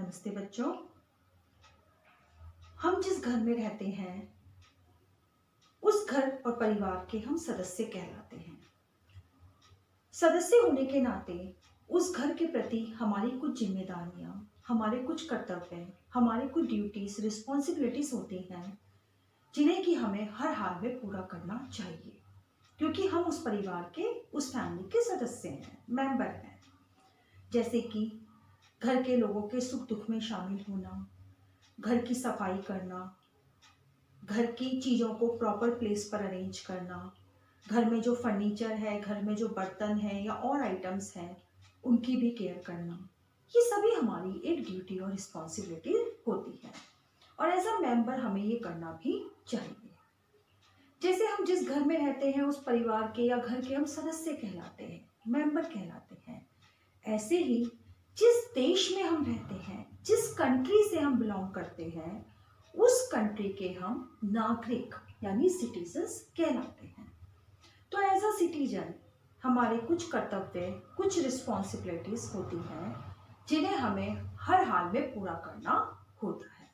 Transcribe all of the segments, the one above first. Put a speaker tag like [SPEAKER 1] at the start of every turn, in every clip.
[SPEAKER 1] नमस्ते बच्चों। हम जिस घर में रहते हैं उस घर और परिवार के हम सदस्य कहलाते हैं। सदस्य होने के नाते उस घर के प्रति हमारी कुछ जिम्मेदारियां, हमारे कुछ कर्तव्य, हमारे कुछ ड्यूटीज, रिस्पॉन्सिबिलिटीज होती हैं जिन्हें कि हमें हर हाल में पूरा करना चाहिए, क्योंकि हम उस परिवार के, उस फैमिली के सदस्य हैं, मेंबर हैं। जैसे कि घर के लोगों के सुख दुख में शामिल होना, घर की सफाई करना, घर की चीज़ों को प्रॉपर प्लेस पर अरेंज करना, घर में जो फर्नीचर है, घर में जो बर्तन है या और आइटम्स हैं उनकी भी केयर करना, ये सभी हमारी एक ड्यूटी और रिस्पॉन्सिबिलिटी होती है और एज अ मेंबर हमें ये करना भी चाहिए। जैसे हम जिस घर में रहते हैं उस परिवार के या घर के हम सदस्य कहलाते हैं, मेंबर कहलाते हैं, ऐसे ही जिस देश में हम रहते हैं, जिस कंट्री से हम बिलोंग करते हैं, उस कंट्री के हम नागरिक यानी सिटीजन्स कहलाते हैं। तो एज अ सिटीजन हमारे कुछ कर्तव्य, कुछ रिस्पॉन्सिबिलिटीज होती हैं जिन्हें हमें हर हाल में पूरा करना होता है।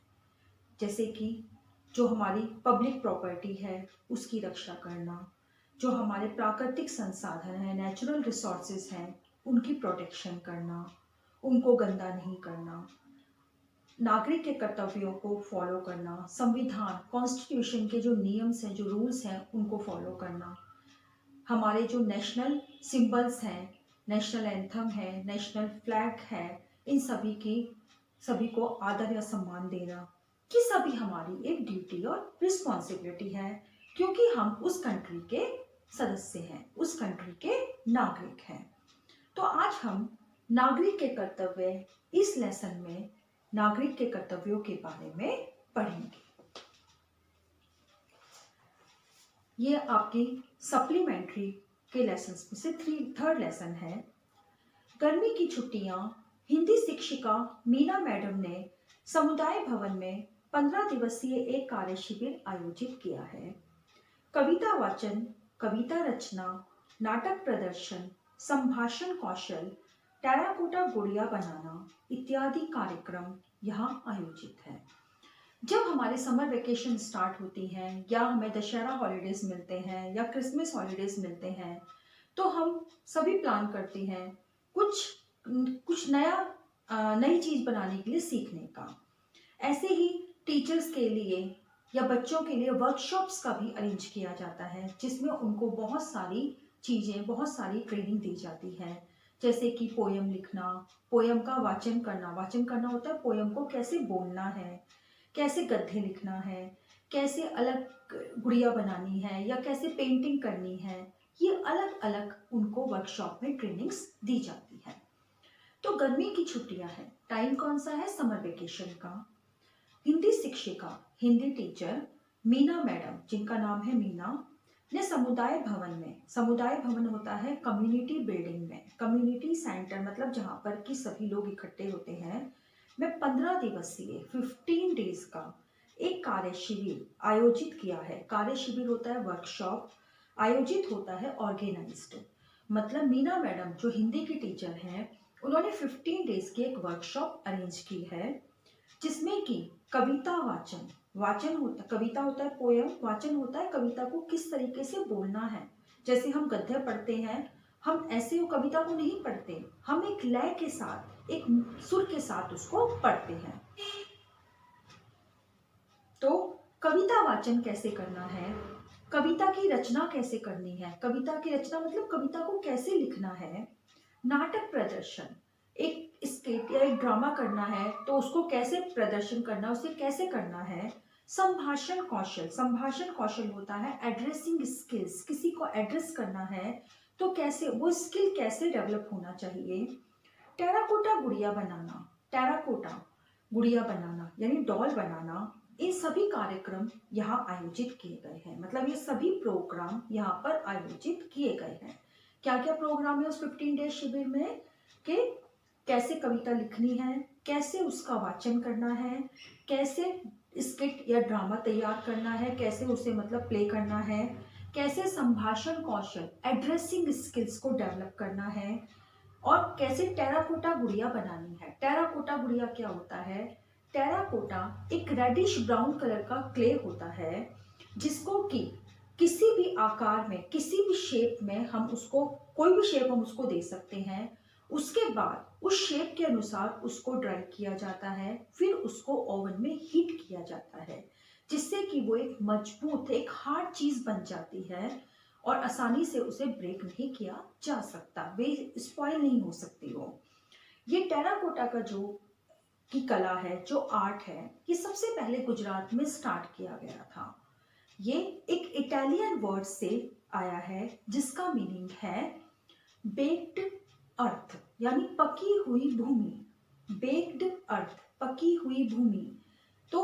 [SPEAKER 1] जैसे कि जो हमारी पब्लिक प्रॉपर्टी है उसकी रक्षा करना, जो हमारे प्राकृतिक संसाधन हैं, नेचुरल रिसोर्सेज हैं, उनकी प्रोटेक्शन करना, उनको गंदा नहीं करना, नागरिक के कर्तव्यों को फॉलो करना, संविधान, कॉन्स्टिट्यूशन के जो नियम्स हैं, जो रूल्स हैं, उनको फॉलो करना, हमारे जो नेशनल सिंबल्स हैं, नेशनल एंथम है, नेशनल फ्लैग है, इन सभी को आदर या सम्मान देना, ये सभी हमारी एक ड्यूटी और रिस्पॉन्सिबिलिटी है, क्योंकि हम उस कंट्री के सदस्य हैं, उस कंट्री के नागरिक हैं। तो आज हम नागरिक के कर्तव्य इस लेसन में नागरिक के कर्तव्यों के बारे में पढ़ेंगे। ये आपकी सप्लीमेंट्री के लेसन्स में से थर्ड लेसन है। गर्मी की छुट्टियां हिंदी शिक्षिका मीना मैडम ने समुदाय भवन में 15 दिवसीय एक कार्य शिविर आयोजित किया है। कविता वाचन, कविता रचना, नाटक प्रदर्शन, संभाषण कौशल, टेराकोटा गुड़िया बनाना इत्यादि कार्यक्रम यहाँ आयोजित है। जब हमारे समर वेकेशन स्टार्ट होती हैं या हमें दशहरा हॉलीडेज मिलते हैं या क्रिसमस हॉलीडेज मिलते हैं, तो हम सभी प्लान करते हैं कुछ नई चीज़ बनाने के लिए, सीखने का। ऐसे ही टीचर्स के लिए या बच्चों के लिए वर्कशॉप्स का भी अरेंज किया जाता है, जिसमें उनको बहुत सारी चीज़ें, बहुत सारी ट्रेनिंग दी जाती है। जैसे कि पोयम लिखना, पोयम का वाचन करना होता है, पोयम को कैसे बोलना है, कैसे गद्य लिखना है, कैसे अलग गुड़िया बनानी है या कैसे पेंटिंग करनी है, ये अलग अलग उनको वर्कशॉप में ट्रेनिंग्स दी जाती है। तो गर्मी की छुट्टियां हैं, टाइम कौन सा है? समर वेकेशन का। हिंदी शिक्षिका, हिंदी टीचर मीना मैडम, जिनका नाम है मीना, ने समुदाय भवन होता है कम्युनिटी बिल्डिंग में, कम्युनिटी सेंटर मतलब जहाँ पर कि सभी लोग इकट्ठे होते हैं, में 15 दिवसीय 15 डेज का एक कार्य शिविर आयोजित किया है। कार्य शिविर होता है वर्कशॉप, आयोजित होता है ऑर्गेनाइज्ड। मतलब मीना मैडम जो हिंदी की टीचर हैं, उन्होंने 15 डेज की एक वर्कशॉप अरेंज की है, जिसमें कि कविता कविता होता है पोयम, वाचन होता है कविता को किस तरीके से बोलना है। जैसे हम गद्य पढ़ते हैं, हम ऐसे कविता को नहीं पढ़ते, हम एक लय के साथ, एक सुर के साथ उसको पढ़ते हैं। तो कविता वाचन कैसे करना है, कविता की रचना कैसे करनी है, कविता की रचना मतलब कविता को कैसे लिखना है, नाटक प्रदर्शन, एक स्किट या एक ड्रामा करना है तो उसको कैसे प्रदर्शन करना, उसे कैसे करना है, संभाषण कौशल होता है एड्रेसिंग स्किल्स, किसी को एड्रेस करना है तो कैसे, वो स्किल कैसे डेवलप होना चाहिए। टेराकोटा गुड़िया बनाना यानी डॉल बनाना, ये सभी कार्यक्रम यहाँ आयोजित किए गए हैं। मतलब ये सभी प्रोग्राम यहाँ पर आयोजित किए गए हैं। क्या क्या प्रोग्राम है उस 15 डेज शिविर में? कि कैसे कविता लिखनी है, कैसे उसका वाचन करना है, कैसे स्किट या ड्रामा तैयार करना है, कैसे उसे मतलब प्ले करना है, कैसे संभाषण कौशल एड्रेसिंग स्किल्स को डेवलप करना है, और कैसे टेराकोटा गुड़िया बनानी है। टेराकोटा गुड़िया क्या होता है? टेराकोटा एक रेडिश ब्राउन कलर का क्ले होता है जिसको कि किसी भी आकार में, किसी भी शेप में हम उसको, कोई भी शेप हम उसको दे सकते हैं। उसके बाद उस शेप के अनुसार उसको ड्राई किया जाता है, फिर उसको ओवन में हीट किया जाता है जिससे कि वो एक मजबूत, एक हार्ड चीज बन जाती है और आसानी से उसे ब्रेक नहीं किया जा सकता, वे स्पॉइल नहीं हो सकती वो। ये टेराकोटा का जो की कला है, जो आर्ट है, ये सबसे पहले गुजरात में स्टार्ट किया गया था। ये एक इटालियन वर्ड से आया है जिसका मीनिंग है बेक्ड अर्थ, यानी पकी हुई भूमि। बेक्ड अर्थ, पकी हुई भूमि। तो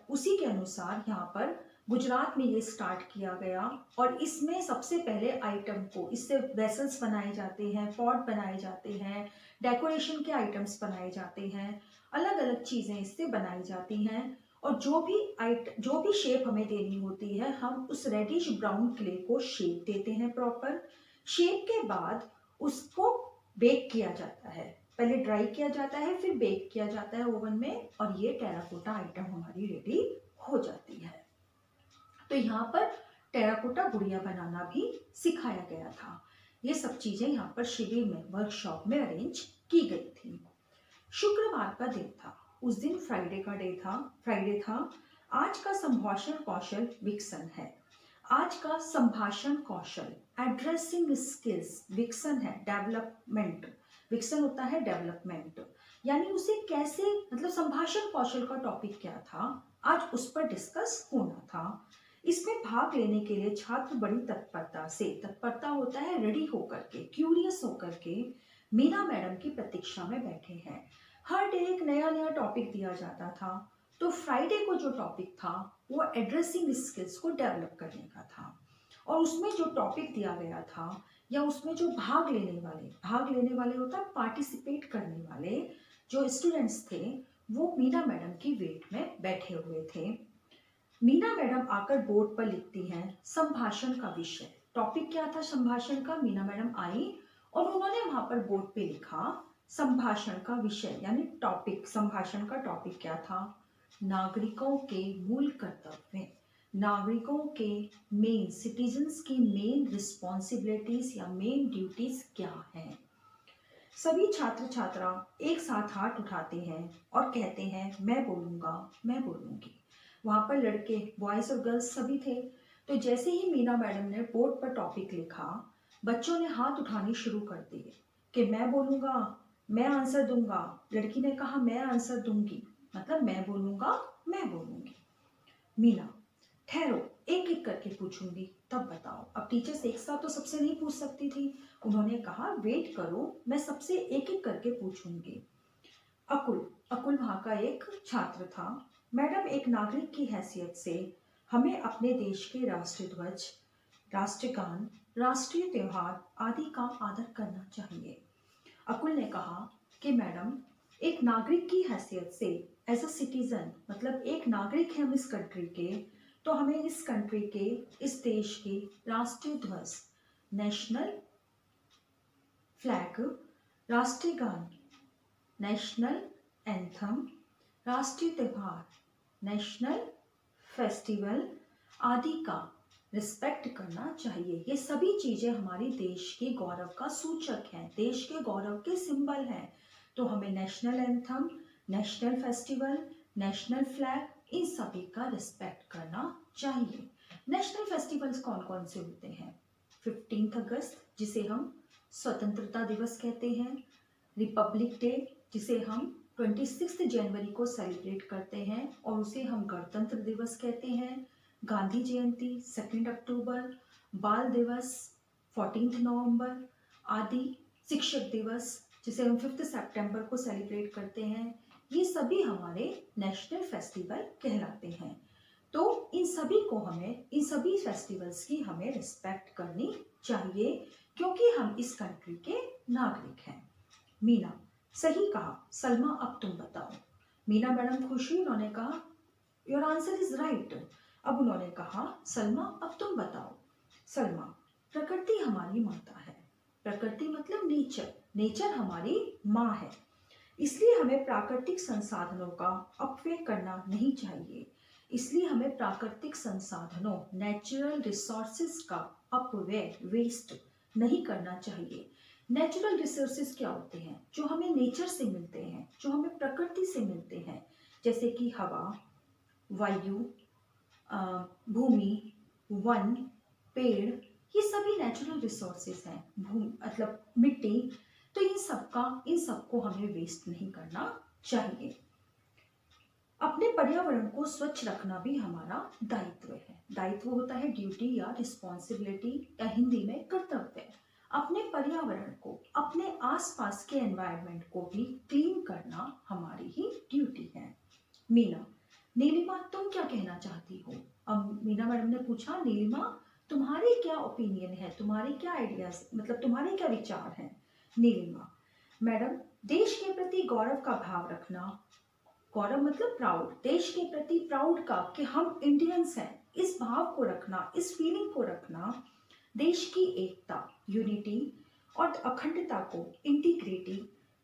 [SPEAKER 1] उसी के अनुसार यहाँ पर गुजरात में ये स्टार्ट किया गया और इसमें सबसे पहले आइटम को, इससे वेसल्स बनाए जाते हैं, पॉट बनाए जाते हैं, डेकोरेशन के आइटम्स बनाए जाते हैं, अलग अलग चीजें इससे बनाई जाती हैं। और जो भी शेप हमें देनी होती है, हम उस रेडिश ब्राउन क्ले को शेप देते हैं प्रॉपर। शेप के बाद उसको बेक किया जाता है, पहले ड्राई किया जाता है, फिर बेक किया जाता है ओवन में, और ये टेराकोटा आइटम हमारी रेडी हो जाती है। तो यहाँ पर टेराकोटा गुड़िया बनाना भी सिखाया गया था। ये सब चीजें यहाँ पर शिविर में, वर्कशॉप में अरेंज की गई थी। शुक्रवार का दिन था, उस दिन फ्राइडे था। आज का संभाषण कौशल विकसन है। आज का संभाषण कौशल, एड्रेसिंग स्किल्स, विकसन है, डेवलपमेंट। विकसन होता है डेवलपमेंट, यानी उसे कैसे, मतलब संभाषण कौशल का टॉपिक क्या था, आज उस पर डिस्कस होना था। इसमें भाग लेने के लिए छात्र बड़ी तत्परता से, तत्परता होता है रेडी होकर के, क्यूरियस होकर के, मीना मैडम की प्रतीक्षा में बैठे हैं। हर डे एक नया नया टॉपिक दिया जाता था। तो फ्राइडे को जो टॉपिक था वो एड्रेसिंग स्किल्स को डेवलप करने का था। और उसमें जो टॉपिक दिया गया था, या उसमें जो भाग लेने वाले होता है, पार्टिसिपेट करने वाले जो स्टूडेंट्स थे, वो मीना मैडम की वेट में बैठे हुए थे। मीना मैडम आकर बोर्ड पर लिखती हैं संभाषण का विषय। टॉपिक क्या था संभाषण का? मीना मैडम आई और उन्होंने वहां पर बोर्ड पे लिखा संभाषण का विषय, यानी टॉपिक, संभाषण का टॉपिक क्या था? नागरिकों के मूल कर्तव्य, नागरिकों के मेन, सिटीजन्स की मेन रिस्पॉन्सिबिलिटीज या मेन ड्यूटीज क्या हैं। सभी छात्र छात्रा एक साथ हाथ उठाते हैं और कहते हैं मैं बोलूंगा, मैं बोलूंगी। वहां पर लड़के, बॉयज और गर्ल्स सभी थे। तो जैसे ही मीना मैडम ने बोर्ड पर टॉपिक लिखा, बच्चों ने हाथ उठाने शुरू कर दिए कि मैं बोलूंगा, मैं आंसर दूंगा। लड़की ने कहा मैं आंसर दूंगी, मतलब मैं बोलूंगा, मैं बोलूंगी। मीना, ठहरो, एक एक करके पूछूंगी तब बताओ। अब टीचर्स एक साथ तो सबसे नहीं पूछ सकती थी। उन्होंने कहा वेट करो, मैं सबसे एक एक करके पूछूंगी। अकुल वहां का एक छात्र था। मैडम, एक नागरिक की हैसियत से हमें अपने देश के राष्ट्रीय ध्वज, राष्ट्रगान, राष्ट्रीय त्योहार आदि का आदर करना चाहिए। अकुल ने कहा कि मैडम, एक नागरिक की हैसियत से, एज अ सिटीजन, मतलब एक नागरिक है हम इस कंट्री के, तो हमें इस कंट्री के, इस देश के राष्ट्रीय ध्वज, नेशनल फ्लैग, राष्ट्रीय गान, नेशनल एंथम, राष्ट्रीय त्योहार, नेशनल फेस्टिवल आदि का रिस्पेक्ट करना चाहिए। ये सभी चीजें हमारी देश के गौरव का सूचक हैं, देश के गौरव के सिंबल हैं। तो हमें national anthem, national festival, national flag, इन सभी का रिस्पेक्ट करना चाहिए। नेशनल फेस्टिवल्स कौन कौन से होते हैं? 15 अगस्त, जिसे हम स्वतंत्रता दिवस कहते हैं। रिपब्लिक डे, जिसे हम 26 जनवरी को सेलिब्रेट करते हैं और उसे हम गणतंत्र दिवस कहते हैं। गांधी जयंती 2 अक्टूबर, बाल दिवस 14 नवंबर आदि, शिक्षक दिवस जिसे हम 5 सितंबर को सेलिब्रेट करते हैं। ये सभी हमारे नेशनल फेस्टिवल कहलाते हैं। तो इन सभी फेस्टिवल्स की हमें रिस्पेक्ट करनी चाहिए क्योंकि हम इस कंट्री के नागरिक हैं। मीना, सही कहा। सलमा, अब तुम बताओ। मीना मैडम खुश हुई, उन्होंने कहा योर आंसर इज राइट। अब उन्होंने कहा सलमा, अब तुम बताओ। सलमा, प्रकृति हमारी माता है। प्रकृति मतलब नेचर, नेचर हमारी माँ है, इसलिए हमें प्राकृतिक संसाधनों का अपव्यय करना नहीं चाहिए। इसलिए हमें प्राकृतिक संसाधनों, नेचुरल रिसोर्सेज का अपव्यय, वेस्ट नहीं करना चाहिए। नेचुरल रिसोर्सेज क्या होते हैं? जो हमें नेचर से मिलते हैं, जो हमें प्रकृति से मिलते हैं, जैसे कि हवा, वायु, भूमि, वन, पेड़, ये सभी नेचुरल रिसोर्सेज हैं। मतलब मिट्टी, तो इन सबको हमें वेस्ट नहीं करना चाहिए। अपने पर्यावरण को स्वच्छ रखना भी हमारा दायित्व है। दायित्व होता है ड्यूटी या रिस्पॉन्सिबिलिटी, या हिंदी में कर्तव्य। अपने पर्यावरण को, अपने आसपास के एनवायरनमेंट को भी क्लीन करना हमारी ही ड्यूटी है। मीना, नीलिमा तुम क्या कहना चाहती हो? अब मीना मैडम ने पूछा, नीलिमा तुम्हारे क्या ओपिनियन है, तुम्हारे क्या आइडियाज, मतलब तुम्हारे क्या विचार हैं? नीलिमा, मैडम, देश के प्रति गौरव का भाव रखना, गौरव मतलब प्राउड, देश के प्रति प्राउड का कि हम इंडियंस हैं, इस भाव को रखना, इस फीलिंग को रखना, देश की एकता, यूनिटी और अखंडता को, इंटीग्रिटी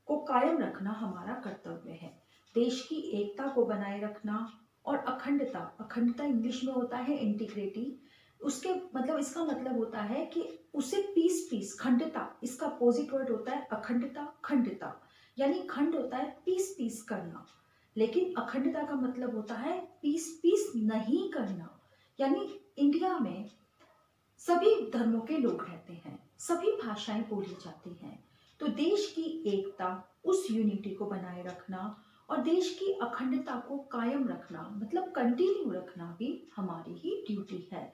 [SPEAKER 1] को कायम रखना हमारा कर्तव्य है। देश की एकता को बनाए रखना और अखंडता, अखंडता इंग्लिश में होता है इंटीग्रिटी, उसके मतलब इसका मतलब होता है कि उसे पीस, खंडता, इसका अपोजिट वर्ड होता है अखंडता, खंडता, यानी खंड होता है पीस करना, लेकिन अखंडता का मतलब होता है पीस नहीं करना। यानी इंडिया में सभी धर्मों के लोग रहते हैं, सभी भाषाएं बोली जाती हैं, तो देश की एकता, उस यूनिटी को बनाए रखना और देश की अखंडता को कायम रखना, मतलब कंटिन्यू रखना भी हमारी ही ड्यूटी है।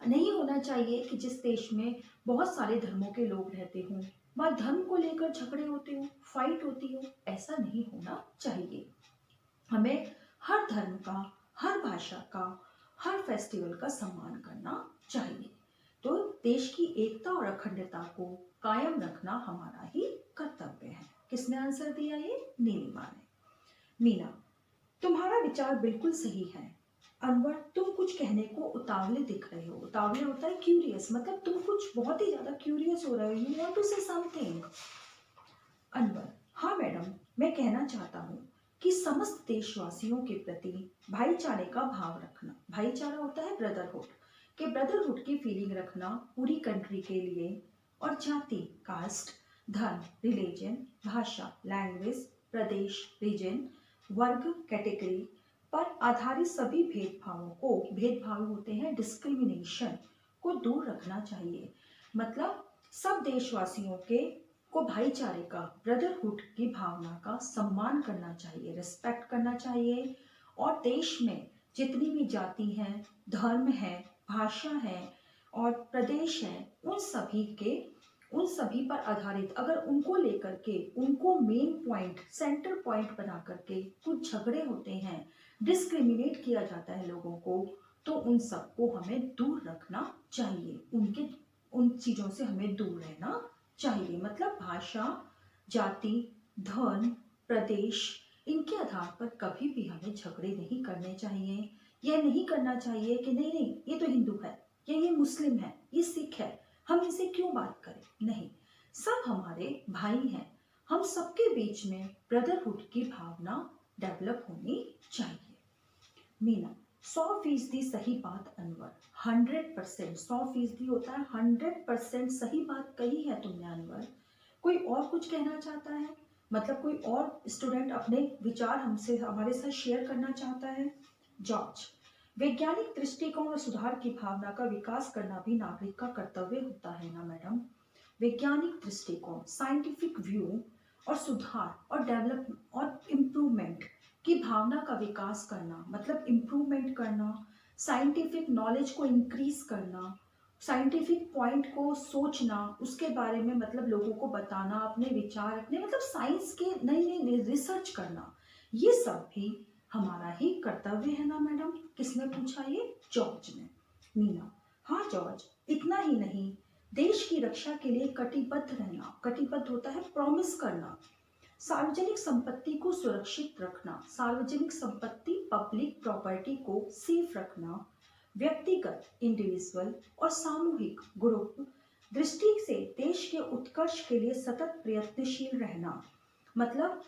[SPEAKER 1] नहीं होना चाहिए कि जिस देश में बहुत सारे धर्मों के लोग रहते हों, वह धर्म को लेकर झगड़े होते हो, फाइट होती हो, ऐसा नहीं होना चाहिए। हमें हर धर्म का, हर भाषा का, हर फेस्टिवल का सम्मान करना चाहिए। तो देश की एकता और अखंडता को कायम रखना हमारा ही कर्तव्य है। किसने आंसर दिया? ये नीलिमा ने। मीना, तुम्हारा विचार बिल्कुल सही है। अनवर, तुम कुछ कहने को उतावले दिख रहे हो। उतावले होता है क्यूरियस, मतलब तुम कुछ बहुत ही ज्यादा क्यूरियस हो रहे हो, you want to say something. Anwar, हाँ मैडम, मैं कहना चाहता हूँ कि समस्त देशवासियों के प्रति भाईचारे का भाव रखना, भाईचारा होता है ब्रदरहुड, कि ब्रदरहुड की फीलिंग रखना पूरी कंट्री के लिए, और जाति, कास्ट, धर्म, रिलीजन, भाषा, लैंग्वेज, प्रदेश, रीजन, वर्ग, कैटेगरी पर आधारित सभी भेदभाव होते हैं, डिस्क्रिमिनेशन को दूर रखना चाहिए। मतलब सब देशवासियों को भाईचारे का, ब्रदरहुड की भावना का सम्मान करना चाहिए, रिस्पेक्ट करना चाहिए, और देश में जितनी भी जाति हैं, धर्म है, भाषा है और प्रदेश है, उन सभी पर आधारित, अगर उनको लेकर के, उनको मेन पॉइंट, सेंटर पॉइंट बना करके कुछ झगड़े होते हैं, डिस्क्रिमिनेट किया जाता है लोगों को, तो उन सबको हमें दूर रखना चाहिए, उन चीजों से हमें दूर रहना चाहिए। मतलब भाषा, जाति, धर्म, प्रदेश, इनके आधार पर कभी भी हमें झगड़े नहीं करने चाहिए। यह नहीं करना चाहिए कि नहीं ये तो हिंदू है, ये मुस्लिम है, ये सिख है, हम इनसे क्यों बात करें। नहीं, सब हमारे भाई हैं, हम सबके बीच में ब्रदरहुड की भावना डेवलप होनी चाहिए। मीना, 100% सही बात अनवर, 100%, 100% होता है 100% सही बात कही है तुमने अनवर। कोई और कुछ कहना चाहता है? मतलब कोई और स्टूडेंट अपने विचार हमारे साथ शेयर करना चाहता है? जॉर्ज, वैज्ञानिक दृष्टिकोण और सुधार की भावना का विकास करना भी नागरिक का कर्तव्य होता है ना मैडम। वैज्ञानिक दृष्टिकोण, साइंटिफिक व्यू और सुधार और डेवलप और इम्प्रूवमेंट की भावना का विकास करना, मतलब इम्प्रूवमेंट करना, साइंटिफिक नॉलेज को इंक्रीज करना, साइंटिफिक पॉइंट को सोचना, उसके बारे में मतलब लोगों को बताना, अपने विचार रखने, मतलब साइंस के नई रिसर्च करना, ये सब भी हमारा ही कर्तव्य है ना मैडम। किसने पूछा? ये जॉर्ज ने। मीना, हाँ जॉर्ज, इतना ही नहीं, देश की रक्षा के लिए कटिबद्ध रहना, कटिबद्ध होता है प्रॉमिस करना, सार्वजनिक संपत्ति को सुरक्षित रखना, सार्वजनिक संपत्ति, पब्लिक प्रॉपर्टी को सेफ रखना, व्यक्तिगत, इंडिविजुअल और सामूहिक, ग्रुप दृष्टि से देश के उत्कर्ष के लिए सतत प्रयत्नशील रहना, मतलब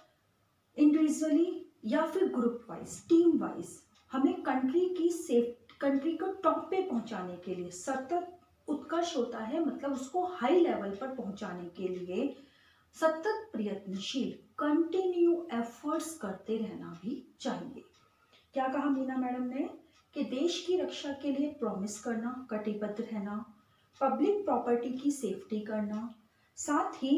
[SPEAKER 1] इंडिविजुअली या फिर ग्रुप वाइज, टीम वाइज, हमें कंट्री को टॉप पे पहुंचाने के लिए सतत उत्कर्ष होता है, मतलब उसको हाई लेवल पर पहुंचाने के लिए सतत प्रयत्नशील, कंटिन्यू एफर्ट्स करते रहना भी चाहिए। क्या कहा मीना मैडम ने कि देश की रक्षा के लिए प्रॉमिस करना, कटिबद्ध रहना, पब्लिक प्रॉपर्टी की सेफ्टी करना, साथ ही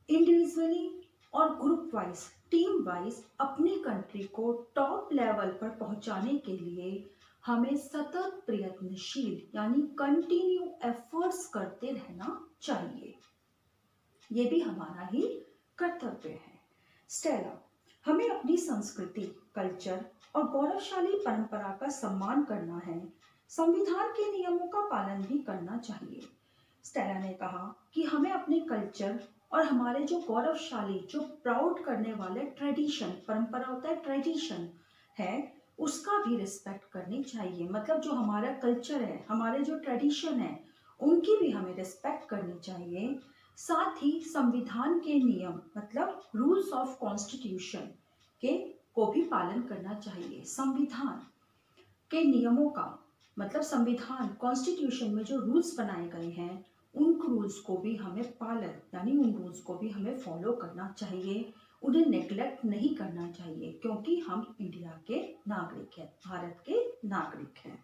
[SPEAKER 1] इंडिविजुअली और ग्रुप वाइज, टीम वाइज अपनी कंट्री को टॉप लेवल पर पहुंचाने के लिए हमें सतत प्रयत्नशील यानी कंटिन्यू एफर्ट्स करते रहना चाहिए। ये भी हमारा ही कर्तव्य है। स्टेला, हमें अपनी संस्कृति, कल्चर और गौरवशाली परंपरा का सम्मान करना है, संविधान के नियमों का पालन भी करना चाहिए। स्टेला ने कहा कि हमें अपने कल्चर और हमारे जो गौरवशाली, जो प्राउड करने वाले ट्रेडिशन, परंपरा होता है, ट्रेडिशन है, उसका भी रिस्पेक्ट करनी चाहिए। मतलब जो हमारा कल्चर है, हमारे जो ट्रेडिशन है, उनकी भी हमें रिस्पेक्ट करनी चाहिए। साथ ही संविधान के नियम, मतलब रूल्स ऑफ कॉन्स्टिट्यूशन के को भी पालन करना चाहिए। संविधान के नियमों का मतलब संविधान, कॉन्स्टिट्यूशन में जो रूल्स बनाए गए हैं, उन रूल्स को भी हमें पालन यानी उन रूल्स को भी हमें फॉलो करना चाहिए, उन्हें नेग्लेक्ट नहीं करना चाहिए, क्योंकि हम इंडिया के नागरिक हैं, भारत के नागरिक हैं।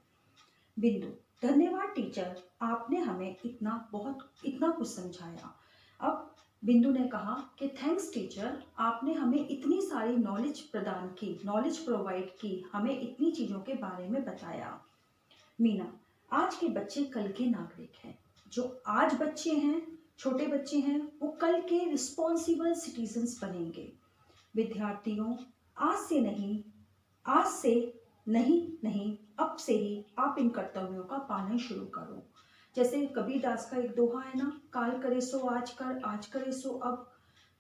[SPEAKER 1] बिंदु, धन्यवाद टीचर, आपने हमें इतना कुछ समझाया। अब बिंदु ने कहा कि थैंक्स टीचर, आपने हमें इतनी सारी नॉलेज प्रदान की, नॉलेज प्रोवाइड की, हमें इतनी चीज़ों के बारे में बताया। मीना, आज के बच्चे कल के नागरिक हैं। जो आज बच्चे हैं, छोटे बच्चे हैं, वो कल के रिस्पॉन्सिबल सिटीजन्स बनेंगे। विद्यार्थियों, आज से नहीं, अब से ही आप इन कर्तव्यों का पालन शुरू करो। जैसे कबीरदास का एक दोहा है ना, काल करे सो आज कर, आज करे सो अब।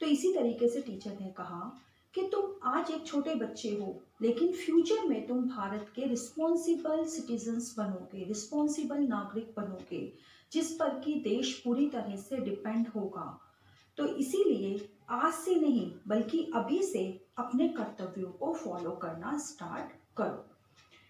[SPEAKER 1] तो इसी तरीके से टीचर ने कहा कि तुम आज एक छोटे बच्चे हो, लेकिन फ्यूचर में तुम भारत के रिस्पॉन्सिबल सिटीजन्स बनोगे, रिस्पॉन्सिबल नागरिक बनोगे, जिस पर कि देश पूरी तरह से डिपेंड होगा। तो इसीलिए आज से नहीं बल्कि अभी से अपने कर्तव्यों को फॉलो करना स्टार्ट करो।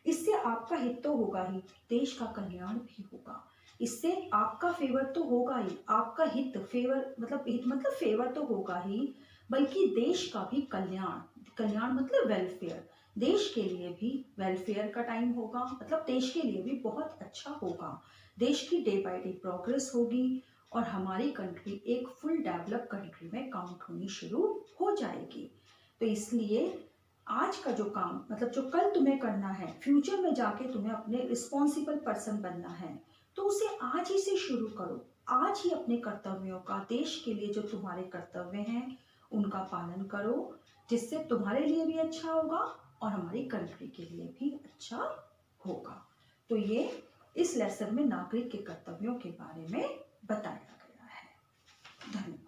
[SPEAKER 1] इससे आपका हित तो होगा ही, देश का कल्याण भी होगा। इससे आपका फेवर तो होगा ही, आपका हित, फेवर तो होगा ही, बल्कि देश का भी कल्याण, कल्याण मतलब वेलफेयर, देश के लिए भी वेलफेयर का टाइम होगा, मतलब देश के लिए भी बहुत अच्छा होगा। देश की डे बाय डे प्रोग्रेस होगी और हमारी कंट्री एक फुल डेवलप कंट्री में काउंट होनी शुरू हो जाएगी। तो इसलिए आज का जो काम, मतलब जो कल तुम्हें करना है, फ्यूचर में जाके तुम्हें अपने रिस्पॉन्सिबल पर्सन बनना है, तो उसे आज ही से शुरू करो। आज ही अपने कर्तव्यों का, देश के लिए जो तुम्हारे कर्तव्य हैं उनका पालन करो, जिससे तुम्हारे लिए भी अच्छा होगा और हमारी कंट्री के लिए भी अच्छा होगा। तो ये इस लेसन में नागरिक के कर्तव्यों के बारे में बताया गया है। धन्यवाद।